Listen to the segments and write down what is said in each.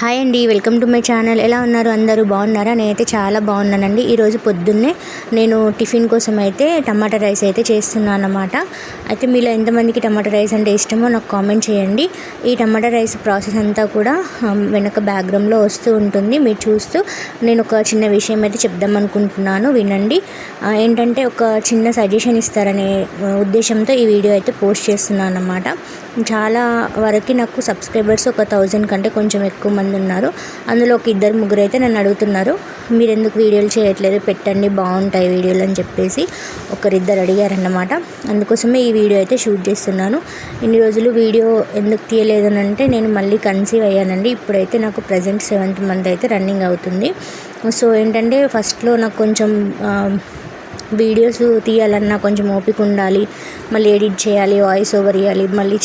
Hi అండి, welcome to my channel. ఎలా ఉన్నారు? అందరూ బాగున్నారా? నేనైతే చాలా బాగున్నానండి. ఈరోజు పొద్దున్నే నేను టిఫిన్ కోసం అయితే టమాటా రైస్ అయితే చేస్తున్నాను అన్నమాట. అయితే మీలో ఎంతమందికి టమాటా రైస్ అంటే ఇష్టమో నాకు కామెంట్ చేయండి. ఈ టమాటా రైస్ ప్రాసెస్ అంతా కూడా వెనక బ్యాక్గ్రౌండ్లో వస్తూ ఉంటుంది, మీరు చూస్తూ. నేను ఒక చిన్న విషయం అయితే చెప్దాం అనుకుంటున్నాను, వినండి. ఏంటంటే ఒక చిన్న సజెషన్ ఇస్తారనే ఉద్దేశంతో ఈ వీడియో అయితే పోస్ట్ చేస్తున్నాను అన్నమాట. చాలా వరకు నాకు సబ్స్క్రైబర్స్ ఒక 1000 కంటే కొంచెం ఎక్కువ మంది ఉన్నారు. అందులో ఒక 2-3 అయితే నన్ను అడుగుతున్నారు, మీరు ఎందుకు వీడియోలు చేయట్లేదు, పెట్టండి బాగుంటాయి వీడియోలు అని చెప్పేసి ఒకరిద్దరు అడిగారన్నమాట. అందుకోసమే ఈ వీడియో అయితే షూట్ చేస్తున్నాను. ఇన్ని రోజులు వీడియో ఎందుకు తీయలేదు అంటే నేను మళ్ళీ కన్సీవ్ అయ్యానండి. ఇప్పుడైతే నాకు ప్రజెంట్ 7th మంత్ అయితే రన్నింగ్ అవుతుంది. సో ఏంటంటే ఫస్ట్లో నాకు కొంచెం వీడియోస్ తీయాలన్నా కొంచెం ఓపిక ఉండాలి, మళ్ళీ ఎడిట్ చేయాలి, వాయిస్ ఓవర్ ఇవ్వాలి, మళ్ళీ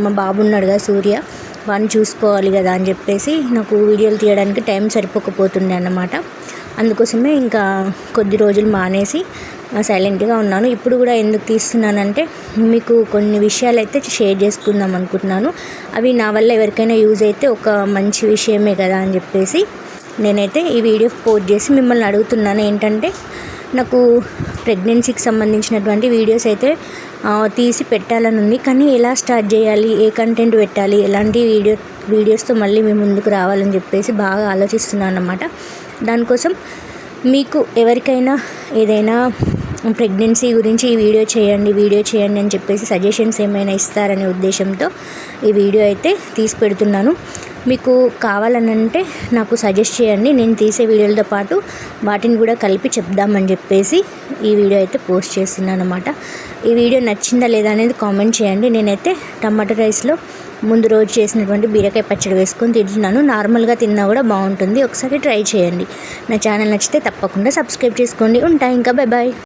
మా బాబు ఉన్నాడు కదా సూర్య, వాడిని చూసుకోవాలి కదా అని చెప్పేసి నాకు వీడియోలు తీయడానికి టైం సరిపోకపోతుండే అన్నమాట. అందుకోసమే ఇంకా కొద్ది రోజులు మానేసి సైలెంట్గా ఉన్నాను. ఇప్పుడు కూడా ఎందుకు తీస్తున్నానంటే మీకు కొన్ని విషయాలు అయితే షేర్ చేసుకుందాం అనుకుంటున్నాను. అవి నా వల్ల ఎవరికైనా యూజ్ అయితే ఒక మంచి విషయమే కదా అని చెప్పేసి నేనైతే ఈ వీడియో పోస్ట్ చేసి మిమ్మల్ని అడుగుతున్నాను. ఏంటంటే నాకు ప్రెగ్నెన్సీకి సంబంధించినటువంటి వీడియోస్ అయితే తీసి పెట్టాలని ఉంది, కానీ ఎలా స్టార్ట్ చేయాలి, ఏ కంటెంట్ పెట్టాలి, ఎలాంటి వీడియోస్తో మళ్ళీ మేము ముందుకు రావాలని చెప్పేసి బాగా ఆలోచిస్తున్నాను అన్నమాట. దానికోసం మీకు ఎవరికైనా ఏదైనా ప్రెగ్నెన్సీ గురించి ఈ వీడియో చేయండి అని చెప్పేసి సజెషన్స్ ఏమైనా ఇస్తారనే ఉద్దేశంతో ఈ వీడియో అయితే తీసి పెడుతున్నాను. మీకు కావాలనంటే నాకు సజెస్ట్ చేయండి, నేను తీసే వీడియోలతో పాటు వాటిని కూడా కలిపి చెప్దామని చెప్పేసి ఈ వీడియో అయితే పోస్ట్ చేస్తున్నాను అన్నమాట. ఈ వీడియో నచ్చిందా లేదా అనేది కామెంట్ చేయండి. నేనైతే టమాటో రైస్లో ముందు రోజు చేసినటువంటి బీరకాయ పచ్చడి వేసుకొని తింటున్నాను. నార్మల్గా తిన్నా కూడా బాగుంటుంది, ఒకసారి ట్రై చేయండి. నా ఛానల్ నచ్చితే తప్పకుండా సబ్స్క్రైబ్ చేసుకోండి. ఉంటా ఇంకా, బాయ్ బాయ్.